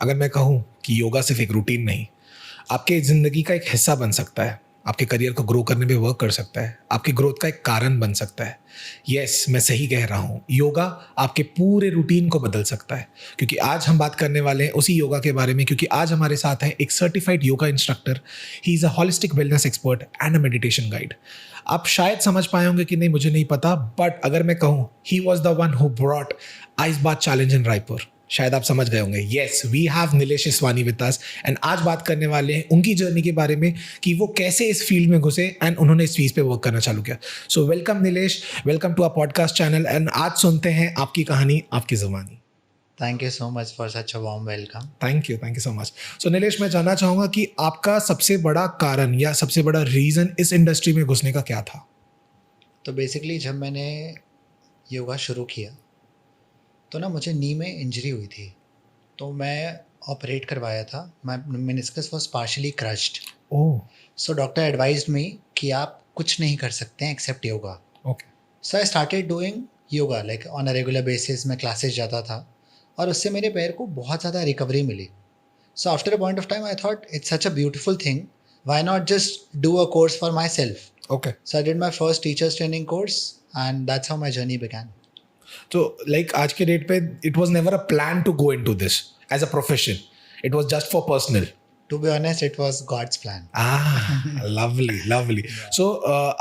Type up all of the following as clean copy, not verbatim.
अगर मैं कहूँ कि योगा सिर्फ एक रूटीन नहीं, आपके ज़िंदगी का एक हिस्सा बन सकता है, आपके करियर को ग्रो करने में वर्क कर सकता है, आपकी ग्रोथ का एक कारण बन सकता है। यस, मैं सही कह रहा हूँ, योगा आपके पूरे रूटीन को बदल सकता है। क्योंकि आज हम बात करने वाले हैं उसी योगा के बारे में, क्योंकि आज हमारे साथ है एक certified yoga instructor. He is a holistic wellness expert and a meditation guide. आप शायद समझ पाए होंगे कि नहीं, मुझे नहीं पता, बट अगर मैं कहूँ, he was the one who brought ice bath challenge in Raipur. शायद आप समझ गए होंगे। Yes, we have Nilesh Iswani with us and आज बात करने वाले हैं उनकी जर्नी के बारे में कि वो कैसे इस फील्ड में घुसे एंड उन्होंने इस चीज़ पे वर्क करना चालू किया। So welcome Nilesh, welcome to our podcast channel and आज सुनते हैं आपकी कहानी, आपकी ज़ुबानी। Thank you so much for such a warm welcome. Thank you so much. So Nilesh, मैं जानना चाहूँगा कि आपका सबसे बड़ा कारण या सबसे बड़ा रीज़न इस इंडस्ट्री में घुसने का क्या था? तो बेसिकली जब मैंने योगा शुरू किया तो ना मुझे नी में इंजरी हुई थी, तो मैं ऑपरेट करवाया था। My meniscus was partially crushed. Oh, so doctor advised me कि आप कुछ नहीं कर सकते हैं except yoga. Okay. So I started doing yoga like on a regular basis. मैं क्लासेस जाता था और उससे मेरे पैर को बहुत ज़्यादा रिकवरी मिली। So after a point of time I thought it's such a beautiful thing, why not just do a course for myself. Okay, So I did my first teachers training course and that's how my journey began. तो like आज के date पे it was never a plan to go into this as a profession, it was just for personal. To be honest, it was God's plan. Lovely lovely. So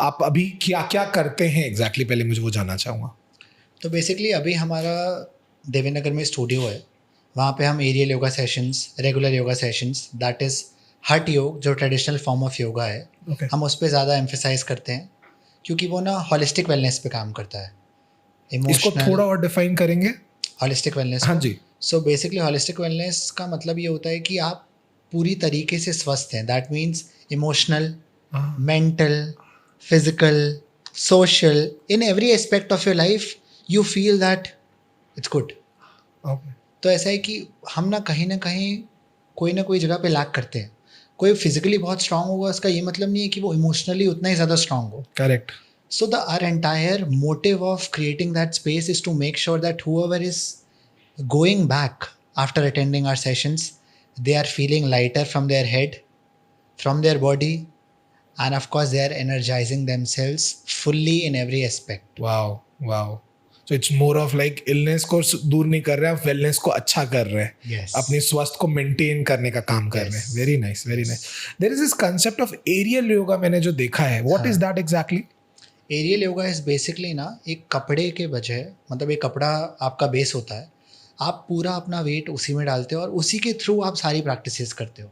आप अभी क्या क्या करते हैं एग्जैक्टली, पहले मुझे वो जानना चाहूँगा। तो बेसिकली अभी हमारा देवीनगर में स्टूडियो है, वहाँ पे हम aerial yoga sessions, regular yoga sessions, that is hatha yoga जो ट्रेडिशनल फॉर्म ऑफ योगा है, Okay. हम उस पर ज़्यादा एम्फेसाइज करते हैं क्योंकि वो ना हॉलिस्टिक वेलनेस पे काम करता है। इसको इमोशनल थोड़ा और डिफाइन करेंगे। हॉलिस्टिक वेलनेस हाँ को। जी। सो बेसिकली हॉलिस्टिक वेलनेस का मतलब ये होता है कि आप पूरी तरीके से स्वस्थ हैं। That means emotional, mental, physical, social, in every aspect of your life, you feel that it's good. Okay, तो ऐसा है कि हम ना कहीं कोई ना कोई जगह पे लैक करते हैं। कोई फिजिकली बहुत स्ट्रांग होगा, उसका ये मतलब नहीं है कि वो इमोशनली उतना ही ज़्यादा स्ट्रांग हो। Correct. So the our entire motive of creating that space is to make sure that whoever is going back after attending our sessions, they are feeling lighter from their head, from their body, and of course they are energizing themselves fully in every aspect. Wow, wow. So it's more of like illness को दूर नहीं कर रहे हैं, आप wellness को अच्छा कर रहे हैं। Yes. अपने स्वास्थ्य को मेंटेन करने का काम कर रहे हैं। Yes. Very nice, very nice. There is this concept of aerial yoga, मैंने जो देखा है, what is that exactly? Aerial yoga is basically ना एक कपड़े के बजाय, मतलब एक कपड़ा आपका बेस होता है, आप पूरा अपना वेट उसी में डालते हो और उसी के थ्रू आप सारी प्रैक्टिसेस करते हो।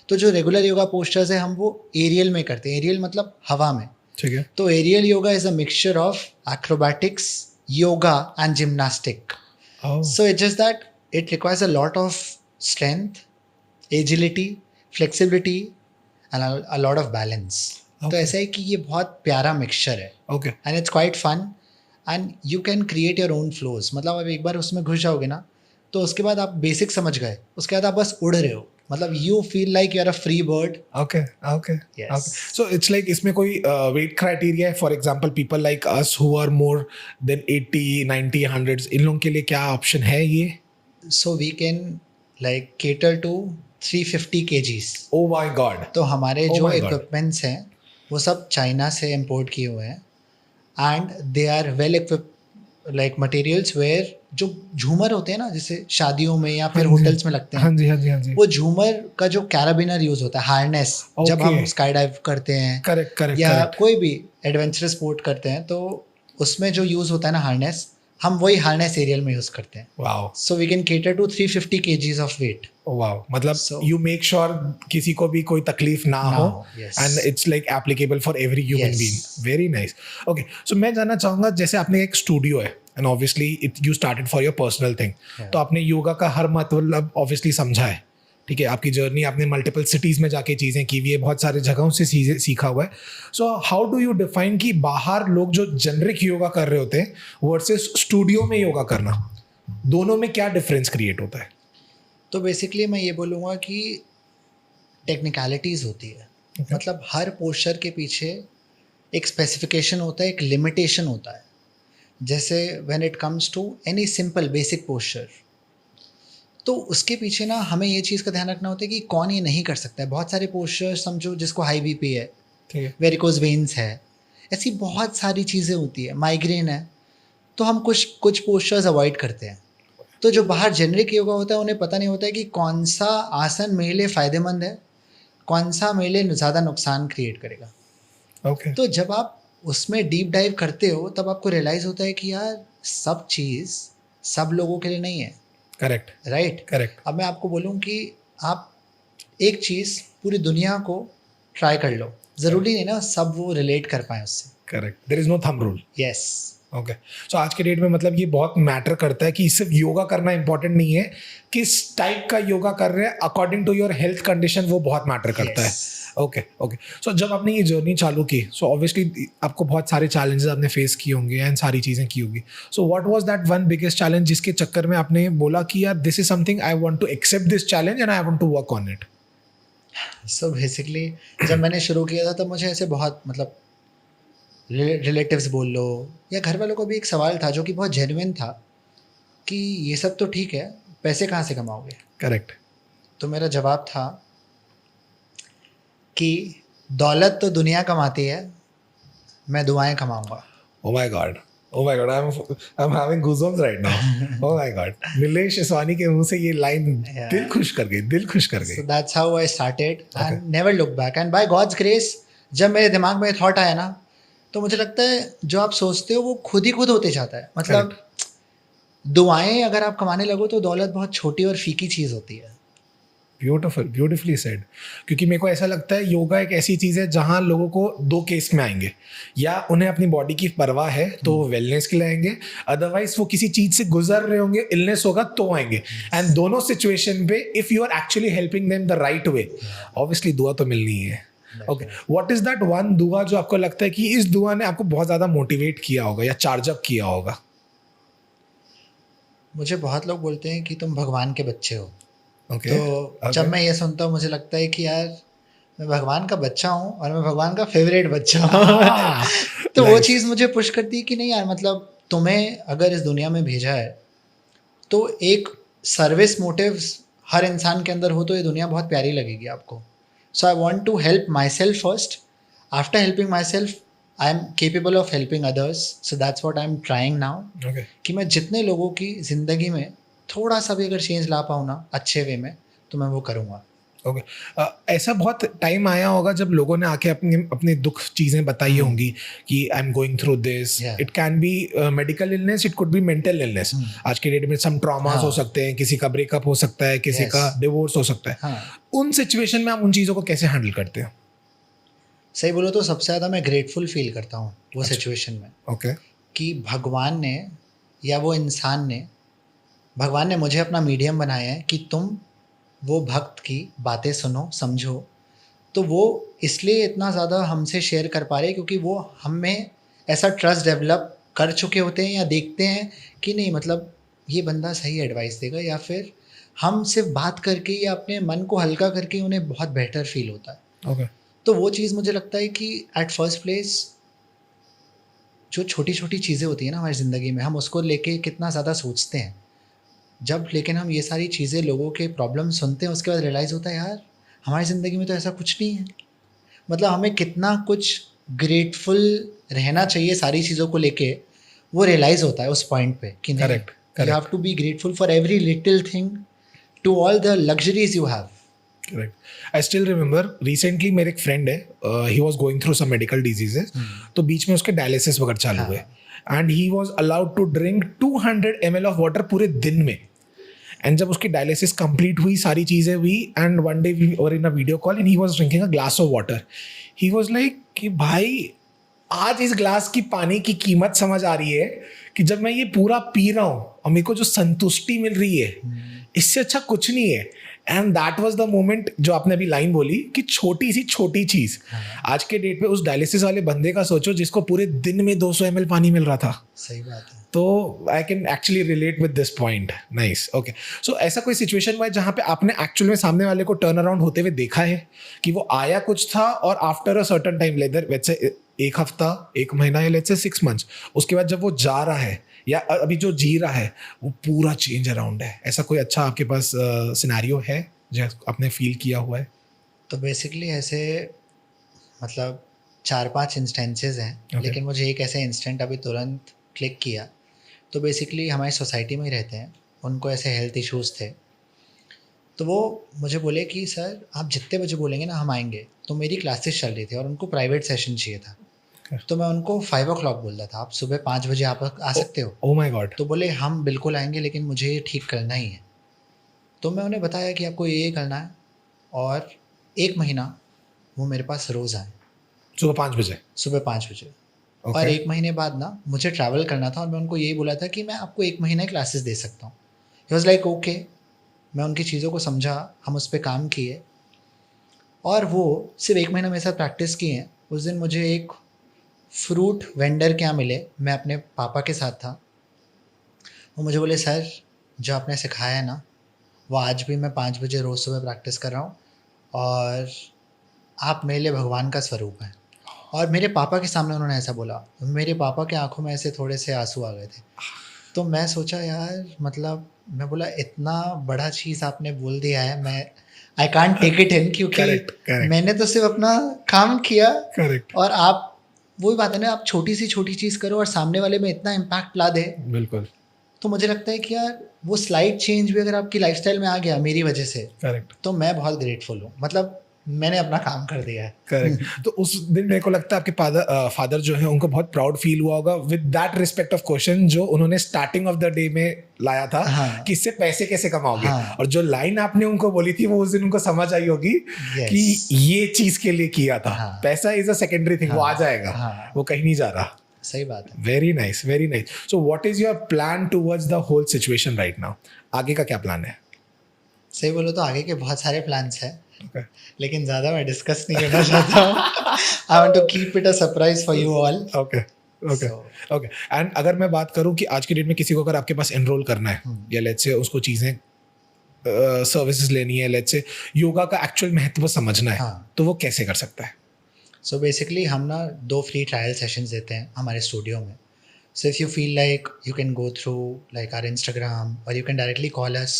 तो जो रेगुलर योगा पोस्चर्स है हम वो एरियल में करते हैं। एरियल मतलब हवा में। ठीक है। तो aerial yoga is a mixture of acrobatics, yoga and gymnastic. Oh, So it's just that it requires a lot of strength, agility, flexibility and a lot of balance. तो Okay. ऐसा है कि ये बहुत प्यारा मिक्सचर है okay. And it's quite fun and you can create your own flows. मतलब आप एक बार उसमें घुस जाओगे ना तो उसके बाद आप बेसिक समझ गए, उसके बाद आप बस उड़ रहे हो। मतलब you feel like you are a free bird. Okay, okay, Yes. Okay. So it's like इसमें कोई वेट क्राइटेरिया है? For example people like us who are more than 80, 90, 100, इन लोगों के लिए क्या ऑप्शन है ये? So we can like cater to 350 kgs। Oh my god. तो हमारे Oh जो my God. इक्विपमेंट्स हैं वो सब चाइना से इंपोर्ट किए हुए हैं and they are well equip like materials where जो झूमर होते हैं ना, जैसे शादियों में या फिर हाँ जी, होटल्स में लगते हाँ हैं, जी, हाँ जी, हाँ जी। वो झूमर का जो कैराबिनर यूज होता है, हार्नेस, जब Okay. हम स्काई डाइव करते हैं करेक्ट, करेक्ट, या करेक्ट। कोई भी एडवेंचरस स्पोर्ट करते हैं, तो उसमें जो यूज होता है ना हार्नेस, हम वही हार्नेस एरियल में यूज करते हैं। Wow, so we can cater to 350 kgs of weight. Wow. मतलब So- यू मेक श्योर किसी को भी कोई तकलीफ ना ना हो हो, yes. And it's like applicable for every human Yes. Being. Very nice. Okay, so मैं जानना चाहूँगा, जैसे आपने एक स्टूडियो है and obviously it you started for your personal thing, Yeah. तो आपने योगा का हर मतलब ऑब्वियसली समझा है। ठीक है, आपकी जर्नी, आपने मल्टीपल सिटीज़ में जाके चीज़ें की हुई है, बहुत सारे जगहों से चीज़ें सीखा हुआ है। So how do you define कि बाहर लोग जो जेनरिक योगा कर रहे होते हैं वर्सेस स्टूडियो में योगा करना, दोनों में क्या डिफरेंस क्रिएट होता है? तो बेसिकली मैं ये बोलूँगा कि टेक्निकलिटीज़ होती है। Okay. मतलब हर पोस्चर के पीछे एक स्पेसिफिकेशन होता है, एक लिमिटेशन होता है। जैसे when it comes to any simple basic posture, तो उसके पीछे ना हमें ये चीज़ का ध्यान रखना होता है कि कौन ये नहीं कर सकता है। बहुत सारे पोस्चर्स समझो जिसको हाई बीपी है, ठीक है, वेरिकोज वेन्स है, ऐसी बहुत सारी चीज़ें होती है, माइग्रेन है, तो हम कुछ कुछ पोस्चर्स अवॉइड करते हैं। तो जो बाहर जेनरिक योगा होता है उन्हें पता नहीं होता है कि कौन सा आसन मेरे लिए फ़ायदेमंद है, कौन सा मेरे लिए ज़्यादा नुकसान क्रिएट करेगा। ओके, तो जब आप उसमें डीप डाइव करते हो तब आपको रियलाइज़ होता है कि यार सब चीज़ सब लोगों के लिए नहीं है, करेक्ट, राइट? करेक्ट, अब मैं आपको बोलूँ कि आप एक चीज़ पूरी दुनिया को ट्राई कर लो, ज़रूरी नहीं ना सब वो रिलेट कर पाएँ उससे। Correct, there is no thumb rule. Yes, okay, so आज के डेट में मतलब ये बहुत मैटर करता है कि सिर्फ योगा करना इंपॉर्टेंट नहीं है, किस टाइप का योगा कर रहे हैं according to your health condition, वो बहुत मैटर करता है। यस। ओके, ओके, सो जब आपने ये जर्नी चालू की, सो ऑब्वियसली आपको बहुत सारे चैलेंजेस आपने फेस किए होंगे एंड सारी चीज़ें की होगी। So what was that one biggest challenge जिसके चक्कर में आपने बोला कि यार this is something I want to accept this challenge and I want to work on it? So basically जब मैंने शुरू किया था तब मुझे ऐसे बहुत मतलब रिलेटिव्स बोल लो या घर वालों को भी एक सवाल था जो कि बहुत जेन्युइन था कि ये सब तो ठीक है, पैसे कहाँ से कमाओगे? करेक्ट, तो मेरा जवाब था कि दौलत तो दुनिया कमाती है, मैं दुआएं कमाऊंगा। oh my god, oh my god, I'm having goosebumps right now. Oh my god, Nilesh इसवानी के मुंह से ये लाइन Yeah. दिल खुश कर गई, दिल खुश कर So गई। that's how I started and never look back. And by God's grace, जब मेरे दिमाग में थॉट आया ना, तो मुझे लगता है जो आप सोचते हो वो खुद ही खुद होते जाता है। मतलब दुआएं अगर आप कमाने लगो तो दौलत बहुत छोटी और फीकी चीज़ होती है। Beautiful, beautifully said. क्योंकि मेरे को ऐसा लगता है योगा एक ऐसी चीज़ है जहाँ लोगों को दो केस में आएंगे, या उन्हें अपनी बॉडी की परवाह है तो वो वेलनेस के लिए आएंगे, अदरवाइज वो किसी चीज़ से गुजर रहे होंगे, इलनेस होगा तो आएंगे। एंड दोनों सिचुएशन पे if you are actually helping them the right way, obviously दुआ तो मिलनी ही है। Okay, what is that one दुआ जो आपको लगता है कि इस दुआ ने आपको बहुत ज़्यादा मोटिवेट किया होगा या चार्ज अप किया होगा? मुझे बहुत लोग बोलते हैं कि तुम भगवान के बच्चे हो। ओके, तो जब मैं ये सुनता हूँ मुझे लगता है कि यार मैं भगवान का बच्चा हूँ और मैं भगवान का फेवरेट बच्चा हूँ। तो वो चीज़ मुझे पुश करती है कि नहीं यार, मतलब तुम्हें अगर इस दुनिया में भेजा है तो एक सर्विस मोटिव हर इंसान के अंदर हो तो ये दुनिया बहुत प्यारी लगेगी आपको। So I want to help myself first, after helping myself I am capable of helping others. So that's what I am trying now, okay, कि मैं जितने लोगों की ज़िंदगी में थोड़ा सा भी अगर चेंज ला पाऊँ ना अच्छे वे में तो मैं वो करूँगा। ओके। ऐसा बहुत टाइम आया होगा जब लोगों ने आके अपने अपने दुख चीज़ें बताई होंगी कि I am going through this, Yeah. It can be medical illness, it could be mental illness. आज के डेट में सम ट्रॉमास हाँ. हो सकते हैं, किसी का ब्रेकअप हो सकता है, किसी Yes. का डिवोर्स हो सकता है। हाँ, उन सिचुएशन में आप उन चीज़ों को कैसे हैंडल करते हो? सही बोलो तो सबसे ज़्यादा मैं ग्रेटफुल फील करता हूँ वो अच्छा. सिचुएशन में, ओके, कि भगवान ने या वो इंसान ने, भगवान ने मुझे अपना मीडियम बनाया है कि तुम वो भक्त की बातें सुनो, समझो। तो वो इसलिए इतना ज़्यादा हमसे शेयर कर पा रहे हैं क्योंकि वो हम में ऐसा ट्रस्ट डेवलप कर चुके होते हैं या देखते हैं कि नहीं, मतलब ये बंदा सही एडवाइस देगा, या फिर हम सिर्फ बात करके या अपने मन को हल्का करके उन्हें बहुत बेहतर फील होता है। ओके, तो वो चीज़ मुझे लगता है कि एट फर्स्ट प्लेस जो छोटी छोटी चीज़ें होती हैं ना हमारी ज़िंदगी में, हम उसको लेके कितना ज़्यादा सोचते हैं। जब लेकिन हम ये सारी चीज़ें, लोगों के प्रॉब्लम सुनते हैं, उसके बाद रियलाइज़ होता है यार हमारी ज़िंदगी में तो ऐसा कुछ नहीं है। मतलब हमें कितना कुछ ग्रेटफुल रहना चाहिए सारी चीज़ों को लेके, वो रियलाइज़ होता है उस पॉइंट पे कि नहीं, Correct, you have to be grateful for every little thing, to all the luxuries you have. Correct. I still remember recently मेरे एक फ्रेंड है, he was going through some medical diseases, तो बीच में उसके डायलिसिस वगैरह चालू हुए and he was allowed to drink 200 ml of water पूरे दिन में। एंड जब उसकी डायलिसिस कंप्लीट हुई, सारी चीज़ें हुई, and one day we were in a video call and he was drinking a glass of water. He was like कि भाई आज इस ग्लास की पानी की कीमत समझ आ रही है कि जब मैं ये पूरा पी रहा हूँ और मेरे को जो संतुष्टि मिल रही है, इससे अच्छा कुछ नहीं है। And that was the moment जो आपने अभी लाइन बोली कि छोटी सी छोटी चीज़। आज के डेट पे उस डायलिसिस वाले बंदे का सोचो जिसको पूरे दिन में 200 ml पानी मिल रहा था। सही बात है। तो I can actually relate with this point. Nice, okay. So ऐसा कोई सिचुएशन हुआ है जहाँ पे आपने एक्चुअल में सामने वाले को टर्न अराउंड होते हुए देखा है कि वो आया कुछ था और after a certain time, let's say एक हफ्ता, एक महीना, या लेट्स से 6 months, उसके बाद जब वो जा रहा है या अभी जो जी रहा है वो पूरा चेंज अराउंड है? ऐसा कोई अच्छा आपके पास सिनेरियो है जो आपने फील किया हुआ है? तो बेसिकली ऐसे मतलब 4-5 इंस्टेंसेस हैं, Okay. लेकिन मुझे एक ऐसा इंस्टेंट अभी तुरंत क्लिक किया। तो बेसिकली हमारी सोसाइटी में ही रहते हैं, उनको ऐसे हेल्थ इश्यूज़ थे। तो वो मुझे बोले कि सर आप जितने बजे बोलेंगे ना हम आएँगे। तो मेरी क्लासेस चल रही थी और उनको प्राइवेट सेशन चाहिए था। Okay. तो मैं उनको 5 ओ क्लॉक बोल रहा था, आप सुबह 5 बजे आप आ सकते हो? ओ माय गॉड। तो बोले हम बिल्कुल आएँगे, लेकिन मुझे ये ठीक करना ही है। तो मैं उन्हें बताया कि आपको ये करना है, और 1 महीना वो मेरे पास रोज़ आए, सुबह 5 बजे? सुबह 5 बजे। और ओके। 1 महीने बाद ना मुझे ट्रैवल करना था और मैं उनको यही बोला था कि मैं आपको 1 महीना क्लासेस दे सकता हूँ। He was like okay. मैं उनकी चीज़ों को समझा, हम उस पे काम किए और वो सिर्फ़ 1 महीना मेरे साथ प्रैक्टिस किए हैं। उस दिन मुझे एक फ्रूट वेंडर के यहाँ मिले, मैं अपने पापा के साथ था। वो मुझे बोले सर जो आपने सिखाया है ना, वो आज भी मैं 5 बजे रोज़ सुबह प्रैक्टिस कर रहा हूँ और आप मेरे लिए भगवान का स्वरूप हैं। और मेरे पापा के सामने उन्होंने ऐसा बोला। मेरे पापा की आँखों में ऐसे थोड़े से आँसू आ गए थे। तो मैं सोचा यार, मतलब मैं बोला इतना बड़ा चीज़ आपने बोल दिया है, मैं I can't take it in, क्योंकि करेक्ट, करेक्ट, मैंने तो सिर्फ अपना काम किया। करेक्ट। और आप वही बात है ना, आप छोटी सी छोटी चीज़ करो और सामने वाले में इतना इम्पैक्ट ला दे। बिल्कुल। तो मुझे लगता है कि यार वो स्लाइड चेंज भी अगर आपकी लाइफस्टाइल में आ गया मेरी वजह से, करेक्ट, तो मैं बहुत ग्रेटफुल हूँ। मतलब मैंने अपना काम कर दिया है। करेक्ट। तो उस दिन मेरे को लगता है आपके फादर जो है उनको बहुत प्राउड फील हुआ होगा with that respect of question जो उन्होंने स्टार्टिंग ऑफ द डे में लाया था हाँ, कि इससे पैसे कैसे कमाओगे। हाँ, और जो लाइन आपने उनको बोली थी वो उस दिन उनको समझ आई होगी कि यस, ये चीज के लिए किया था। हाँ, पैसा इज अ सेकेंडरी थिंग, वो आ हाँ, जाएगा, हाँ, वो कहीं नहीं जा रहा। सही बात है। Very nice, very nice. So what is your plan towards the whole situation right now? आगे का क्या प्लान है? सही बोलो तो आगे के बहुत सारे प्लान्स हैं, Okay. लेकिन ज़्यादा मैं डिस्कस नहीं करना चाहता हूँ। I want to keep it a surprise for you all. Okay, okay, so okay. And अगर मैं बात करूं कि आज की डेट में किसी को अगर आपके पास एनरोल करना है या लेट्स से उसको चीज़ें सर्विसेज लेनी है, लेट्स से योगा का एक्चुअल महत्व समझना है, हाँ, तो वो कैसे कर सकता है? सो बेसिकली हम ना 2 फ्री ट्रायल सेशंस देते हैं हमारे स्टूडियो में। So if you feel like you can go through like our Instagram और you can directly call us.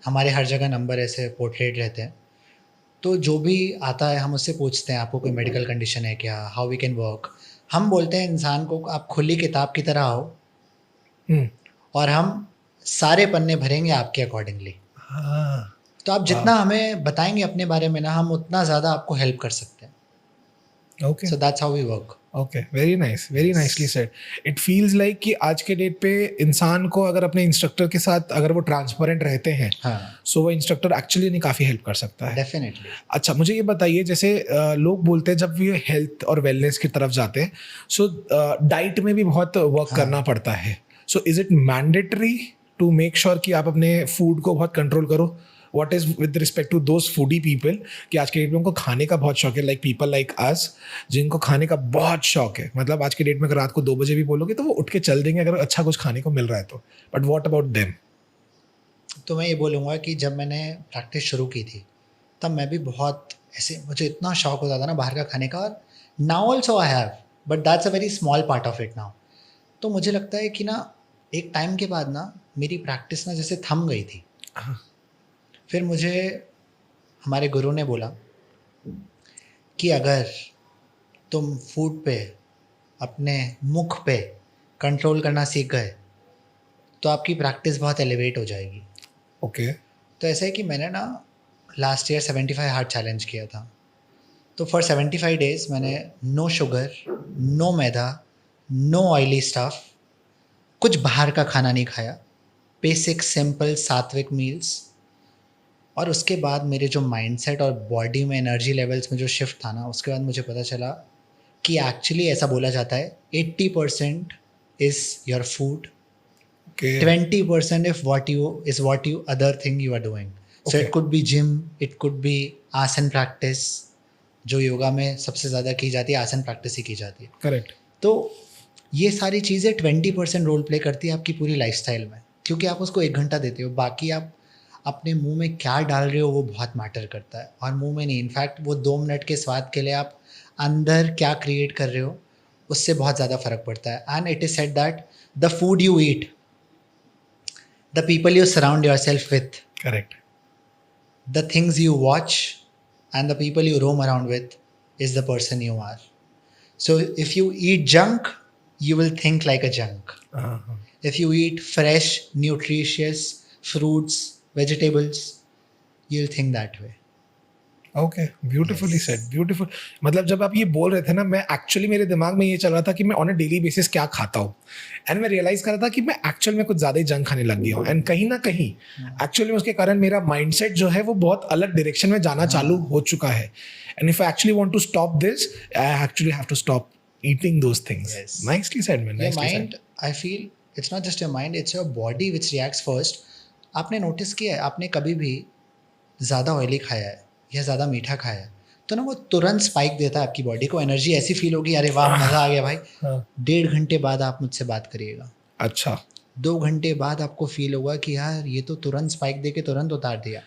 हमारे हर जगह नंबर ऐसे पोर्ट्रेट रहते हैं। तो जो भी आता है हम उससे पूछते हैं आपको कोई मेडिकल कंडीशन है क्या, हाउ वी कैन वर्क। हम बोलते हैं इंसान को आप खुली किताब की तरह आओ हम्म। और हम सारे पन्ने भरेंगे आपके अकॉर्डिंगली। हाँ। तो आप जितना हमें बताएंगे अपने बारे में ना, हम उतना ज़्यादा आपको हेल्प कर सकते हैं। Okay, so that's how we work. Okay, very nice, very nicely said. It feels like कि आज के डेट पे इंसान को अगर अपने इंस्ट्रक्टर के साथ अगर वो ट्रांसपेरेंट रहते हैं, हाँ, सो वो इंस्ट्रक्टर एक्चुअली नहीं काफ़ी हेल्प कर सकता है। डेफिनेटली। अच्छा, मुझे ये बताइए, जैसे लोग बोलते हैं जब ये हेल्थ और वेलनेस की तरफ जाते हैं, सो डाइट में भी बहुत वर्क करना पड़ता है। So is it mandatory to make sure कि आप अपने फूड को बहुत कंट्रोल करो? What is with respect to those foodie people कि आज के डेट में उनको खाने का बहुत शौक है, लाइक पीपल लाइक अस जिनको खाने का बहुत शौक है। मतलब आज के डेट में अगर रात को 2 बजे भी बोलोगे तो वो उठ के चल देंगे अगर अच्छा कुछ खाने को मिल रहा है तो। But what about them? तो मैं ये बोलूँगा कि जब मैंने प्रैक्टिस शुरू की थी, तब मैं भी बहुत ऐसे मुझे इतना शौक होता था ना बाहर का खाने का। और now also I have, but that's a very small part of it now. तो मुझे लगता है कि ना एक टाइम के बाद ना मेरी प्रैक्टिस ना जैसे थम गई थी। फिर मुझे हमारे गुरु ने बोला कि अगर तुम फूड पे अपने मुख पे कंट्रोल करना सीख गए तो आपकी प्रैक्टिस बहुत एलिवेट हो जाएगी। ओके। तो ऐसा है कि मैंने ना लास्ट ईयर 75 हार्ड चैलेंज किया था। तो फॉर 75 डेज मैंने नो शुगर, नो मैदा, नो ऑयली स्टफ, कुछ बाहर का खाना नहीं खाया, बेसिक सिंपल सात्विक मील्स। और उसके बाद मेरे जो माइंडसेट और बॉडी में एनर्जी लेवल्स में जो शिफ्ट था ना, उसके बाद मुझे पता चला कि एक्चुअली ऐसा बोला जाता है 80% is your food, okay. 20% if what you other thing you are doing. So Okay. it could be gym, it could be आसन प्रैक्टिस। जो योगा में सबसे ज़्यादा की जाती है आसन प्रैक्टिस ही की जाती है। करेक्ट। तो ये सारी चीज़ें 20% रोल प्ले करती है आपकी पूरी लाइफस्टाइल में, क्योंकि आप उसको 1 घंटा देते हो। बाकी आप अपने मुंह में क्या डाल रहे हो वो बहुत मैटर करता है। और मुंह में नहीं, इनफैक्ट वो 2 मिनट के स्वाद के लिए आप अंदर क्या क्रिएट कर रहे हो उससे बहुत ज़्यादा फ़र्क पड़ता है। And it is said that the food you eat, the people you surround yourself with, Correct. the things you watch, and the people you roam around with is the person you are. So if you eat junk, you will think like a junk. Uh-huh. If you eat fresh, nutritious fruits, vegetables, you'll think that way. Okay, beautifully Yes. Said, beautiful. मतलब जब आप ये बोल रहे थे ना, मैं actually मेरे दिमाग में ये चल रहा था कि मैं ऑन अ डेली बेसिस क्या खाता हूँ, एंड मैं रियलाइज कर रहा था कि मैं एक्चुअल में कुछ ज़्यादा ही जंक खाने लग गया हूँ, एंड कहीं ना कहीं एक्चुअली में उसके कारण मेरा माइंडसेट जो है वो बहुत अलग डायरेक्शन में जाना चालू हो चुका है, and if I actually want to stop this, I actually have to stop eating those things. Yes. Nicely said, man. Your Nicely said. mind, I feel it's not just your mind, it's your body which reacts first. आपने notice किया है, आपने कभी भी ज़्यादा oily खाया है या ज़्यादा मीठा खाया है तो ना वो तुरंत स्पाइक देता है आपकी बॉडी को, एनर्जी ऐसी फील होगी, अरे वाह मज़ा आ गया भाई। हाँ। 1.5 घंटे बाद आप मुझसे बात करिएगा, अच्छा। 2 घंटे बाद आपको फील होगा कि यार ये तो तुरंत स्पाइक दे के तुरंत उतार दिया।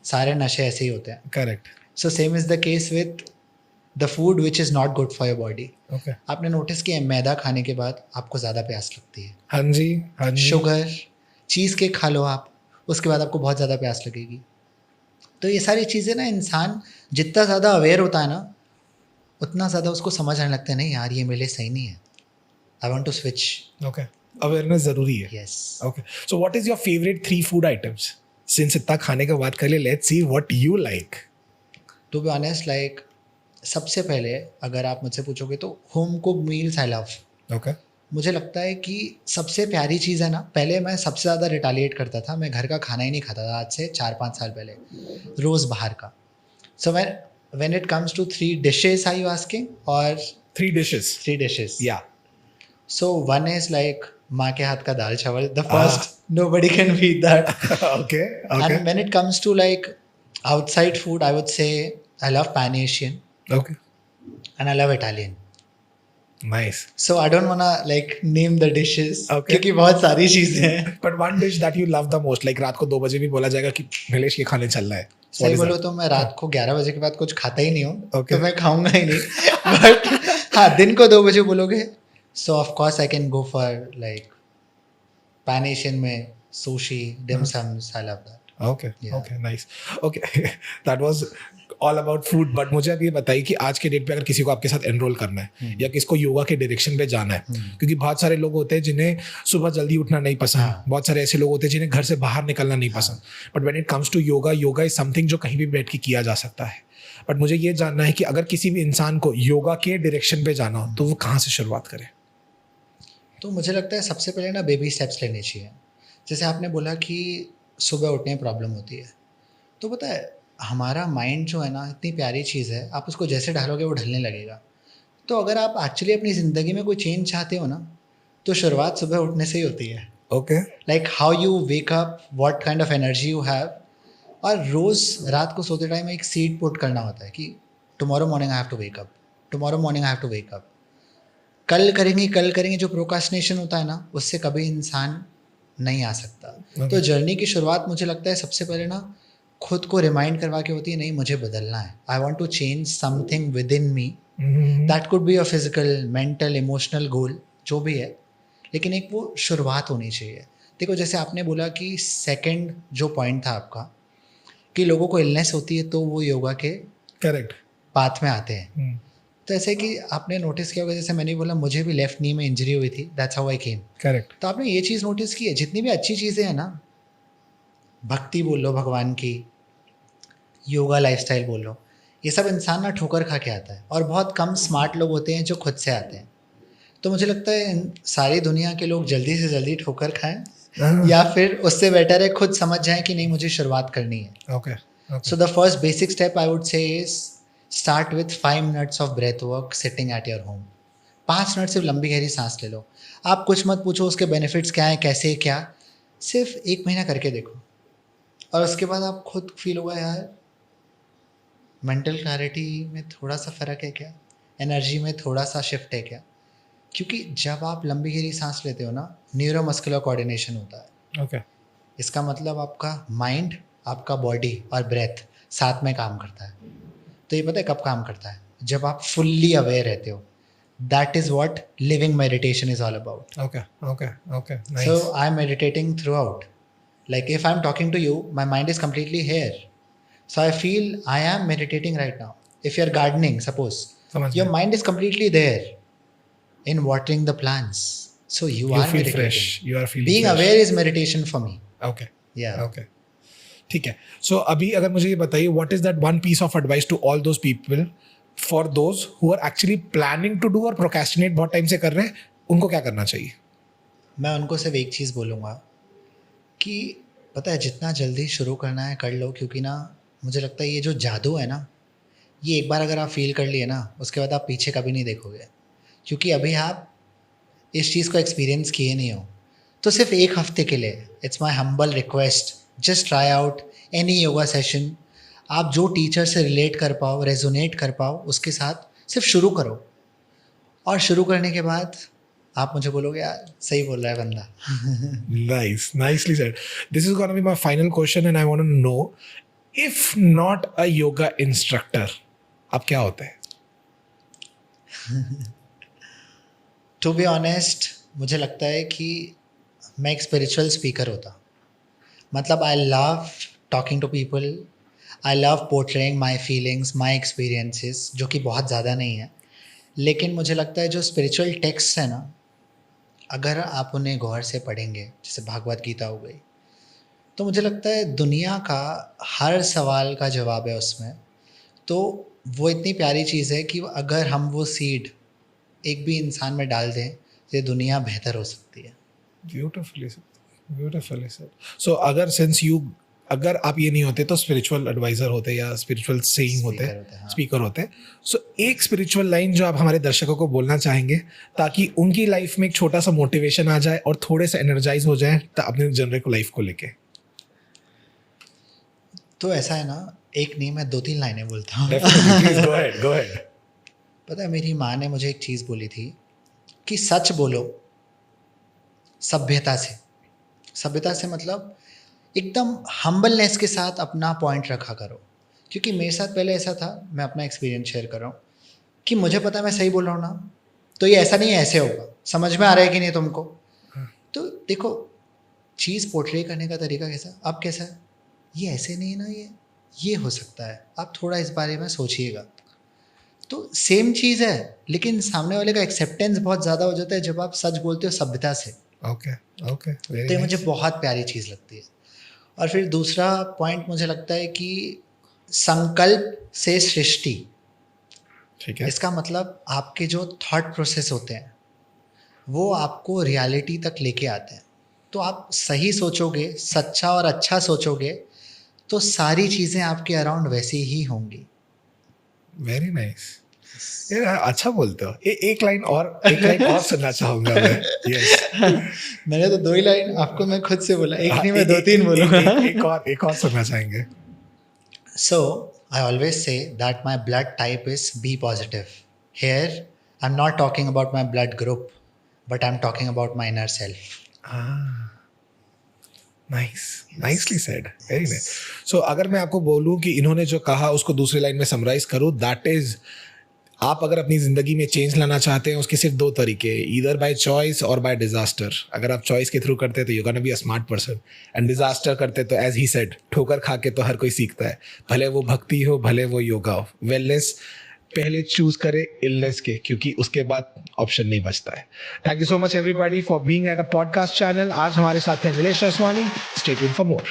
सारे नशे ऐसे ही होते हैं। Correct. So same is the case with the food which is not good for your body. Okay. आपने नोटिस किया है, मैदा खाने के बाद आपको ज़्यादा प्यास लगती है। हाँ जी, हाँ जी। शुगर, चीज़ केक खा लो आप, उसके बाद आपको बहुत ज़्यादा प्यास लगेगी। तो ये सारी चीज़ें ना, इंसान जितना ज़्यादा अवेयर होता है ना, उतना ज़्यादा उसको समझ आने लगता है, नहीं यार ये मेरे लिए सही नहीं है, I want to switch. Okay, awareness जरूरी है। Yes. Okay, so what is your favourite 3 food items? Since इतना खाने का बात कर ले, let's see what you like. To be honest, like सबसे पहले अगर आप मुझसे पूछोगे तो home cook meals I love. Okay. मुझे लगता है कि सबसे प्यारी चीज़ है ना, पहले मैं सबसे ज़्यादा रिटालिएट करता था, मैं घर का खाना ही नहीं खाता था, आज से 4-5 साल पहले, रोज़ बाहर का। So when it comes to 3 dishes, are you asking, और 3 dishes? 3 डिशेस? या। सो वन इज लाइक माँ के हाथ का दाल चावल, the first, nobody can beat that. Okay, okay, And when it comes to like outside food, I would say I love Pan Asian okay, and I love Italian. Nice. So I don't wanna like name the dishes, Okay. क्योंकि बहुत सारी चीजें हैं। But one dish that you love the most, like रात को 2 बजे भी बोला जाएगा कि नीलेश ये खाने चलना है। What सही is बोलो that? तो मैं रात को 11 बजे के बाद कुछ खाता ही नहीं हूँ, Okay. तो मैं खाऊंगा ही नहीं। बट हाँ, दिन को 2 बजे बोलोगे, so of course I can go for like Pan Asian में sushi, dim sums, I love that. Okay, Yeah. Okay, nice. Okay, that was all about food. But मुझे अब ये बताइए कि आज के डेट पे अगर किसी को आपके साथ एनरोल करना है या किसको योगा के डायरेक्शन पे जाना है, क्योंकि बहुत सारे लोग होते हैं जिन्हें सुबह जल्दी उठना नहीं पसंद, हाँ. बहुत सारे ऐसे लोग होते हैं जिन्हें घर से बाहर निकलना नहीं पसंद, but when it comes to yoga, yoga is something जो कहीं भी बैठ के किया जा सकता है। बट मुझे ये जानना है कि अगर किसी भी इंसान को योगा के डायरेक्शन पे जाना हो तो वो कहाँ से शुरुआत करे? तो मुझे लगता है सबसे पहले ना बेबी स्टेप्स लेने चाहिए। जैसे आपने बोला कि सुबह उठने में प्रॉब्लम होती है, तो पता है हमारा माइंड जो है ना, इतनी प्यारी चीज़ है, आप उसको जैसे ढालोगे वो ढलने लगेगा। तो अगर आप एक्चुअली अपनी ज़िंदगी में कोई चेंज चाहते हो ना, तो शुरुआत सुबह उठने से ही होती है। Okay, like how you wake up, what kind of energy you have, और रोज़ रात को सोते टाइम एक सीड पुट करना होता है कि tomorrow morning I have to wake up, tomorrow morning I have to wake up. कल करेंगे, जो प्रोकास्टिनेशन होता है ना, उससे कभी इंसान नहीं आ सकता। तो जर्नी की शुरुआत मुझे लगता है सबसे पहले ना खुद को रिमाइंड करवा के होती है, नहीं मुझे बदलना है, I want to change something within me. That could be a physical, mental, emotional goal, जो भी है, लेकिन एक वो शुरुआत होनी चाहिए। देखो जैसे आपने बोला कि सेकंड जो पॉइंट था आपका, कि लोगों को इलनेस होती है तो वो योगा के करेक्ट, पाथ में आते हैं। तो ऐसे कि आपने नोटिस किया होगा, जैसे मैंने बोला मुझे भी लेफ्ट नी में इंजरी हुई थी, that's how I came. Correct, तो आपने ये चीज़ नोटिस की है, जितनी भी अच्छी चीज़ें हैं ना, भक्ति बोल लो भगवान की, योगा लाइफस्टाइल बोल लो, ये सब इंसान ना ठोकर खा के आता है, और बहुत कम स्मार्ट लोग होते हैं जो खुद से आते हैं। तो मुझे लगता है सारी दुनिया के लोग जल्दी से जल्दी ठोकर खाएं, या फिर उससे बेटर है खुद समझ जाएं कि नहीं मुझे शुरुआत करनी है। Okay, so the first basic step I would say is start with 5 minutes of breath work sitting at your home. 5 minute सिर्फ लंबी गहरी सांस ले लो। आप कुछ मत पूछो उसके बेनिफिट्स क्या हैं, कैसे क्या, सिर्फ 1 महीना करके देखो, और उसके बाद आप खुद फील होगा यार मेंटल क्लैरिटी में थोड़ा सा फ़र्क है क्या, एनर्जी में थोड़ा सा शिफ्ट है क्या। क्योंकि जब आप लंबी गहरी सांस लेते हो ना, न्यूरोमस्कुलर कोऑर्डिनेशन होता है। ओके, इसका मतलब आपका माइंड, आपका बॉडी और ब्रेथ साथ में काम करता है। तो ये पता है कब काम करता है? जब आप फुल्ली अवेयर रहते हो, That is what living meditation is all about. Okay. Nice. So I'm meditating throughout. Like if I'm talking to you, my mind is completely here. So I feel I am meditating right now. If you're gardening, suppose, समझ your गया. mind is completely there in watering the plants. So you You are feel meditating. fresh. You are feeling Being fresh. aware is meditation for me. Okay. Yeah. Okay. ठीक है. So अभी अगर मुझे ये बताइए, what is that one piece of advice to all those people, for those who are actually planning to do और procrastinate बहुत time से कर रहे हैं, उनको क्या करना चाहिए? मैं उनको सिर्फ एक चीज़ बोलूँगा कि पता है जितना जल्दी शुरू करना है कर लो, क्योंकि ना मुझे लगता है ये जो जादू है ना, ये एक बार अगर आप फील कर लिए ना, उसके बाद आप पीछे कभी नहीं देखोगे, क्योंकि अभी आप इस चीज़ को एक्सपीरियंस किए नहीं हो. तो सिर्फ एक हफ्ते के लिए, it's my humble request, just try out any yoga session. आप जो टीचर से रिलेट कर पाओ, रेजोनेट कर पाओ, उसके साथ सिर्फ शुरू करो. और शुरू करने के बाद आप मुझे बोलोगे यार सही बोल रहा है बंदा. Nice, nicely said. This is gonna be my final question, and I want to know, if not a yoga instructor, आप क्या होते हैं? टू बी ऑनेस्ट, मुझे लगता है कि मैं एक स्पिरिचुअल स्पीकर होता. मतलब I love talking to people, I love portraying my feelings, my experiences, जो कि बहुत ज़्यादा नहीं है. लेकिन मुझे लगता है जो स्पिरिचुअल टेक्स्ट है ना, अगर आप उन्हें गौर से पढ़ेंगे, जैसे भागवत गीता हो गई, तो मुझे लगता है दुनिया का हर सवाल का जवाब है उसमें. तो वो इतनी प्यारी चीज़ है कि अगर हम वो सीड एक भी इंसान में डाल दें तो ये दुनिया बेहतर हो सकती है. Beautifully said. Beautifully said. So अगर आप ये नहीं होते तो स्पिरिचुअल एडवाइजर होते या स्पिरिचुअल सेइंग होते, Speaker होते, हाँ. स्पीकर होते. सो एक स्पिरिचुअल लाइन जो आप हमारे दर्शकों को बोलना चाहेंगे, ताकि उनकी लाइफ में एक छोटा सा मोटिवेशन आ जाए और थोड़े से एनर्जाइज हो जाए अपने जनरे को, लाइफ को लेके. तो ऐसा है ना, एक नहीं मैं 2-3 लाइनें बोलता हूँ. Please go ahead. पता है मेरी माँ ने मुझे एक चीज़ बोली थी कि सच बोलो सभ्यता से. सभ्यता से मतलब एकदम हम्बलनेस के साथ अपना पॉइंट रखा करो. क्योंकि मेरे साथ पहले ऐसा था, मैं अपना एक्सपीरियंस शेयर कर रहा हूँ, कि मुझे पता है मैं सही बोल रहा हूँ ना, तो ये ऐसा नहीं है, ऐसे होगा. समझ में आ रहा है कि नहीं तुमको? तो देखो चीज़ पोर्ट्रे करने का तरीका कैसा, अब कैसा है, ये ऐसे नहीं है ना, ये हो सकता है, आप थोड़ा इस बारे में सोचिएगा. तो सेम चीज़ है, लेकिन सामने वाले का एक्सेप्टेंस बहुत ज़्यादा हो जाता है जब आप सच बोलते हो सभ्यता से. Okay. तो ये मुझे बहुत प्यारी चीज़ लगती है. और फिर दूसरा पॉइंट मुझे लगता है कि संकल्प से सृष्टि. ठीक है. इसका मतलब आपके जो थॉट प्रोसेस होते हैं वो आपको रियलिटी तक लेके आते हैं. तो आप सही सोचोगे, सच्चा और अच्छा सोचोगे, तो सारी चीज़ें आपके अराउंड वैसी ही होंगी. Very nice. यार अच्छा बोलते हो. एक लाइन और सुनना चाहूंगा मैं. यस. मैंने तो 2 ही लाइन आपको मैं खुद से बोला, एक नहीं मैं 2-3 बोलूँगा. एक और सुनना चाहेंगे. So I always say that my blood type is B positive. Here I'm not talking about my blood group, but I'm talking about my inner self. Nicely said. Very nice. So अगर मैं आपको बोलूं कि इन्होंने जो कहा उसको दूसरी लाइन में समराइज करूं, दैट इज, आप अगर अपनी ज़िंदगी में चेंज लाना चाहते हैं उसके सिर्फ 2 तरीके, ईदर बाय चॉइस और बाय डिजास्टर. अगर आप चॉइस के थ्रू करते हैं तो you gonna be a smart person, and disaster करते तो एज ही सेड, ठोकर खा के तो हर कोई सीखता है, भले वो भक्ति हो भले वो योगा हो. वेलनेस पहले चूज करे इलनेस के, क्योंकि उसके बाद ऑप्शन नहीं बचता है. Thank you so much everybody for being at a podcast channel. आज हमारे साथ हैं Nilesh Raswani. Stay tuned for more.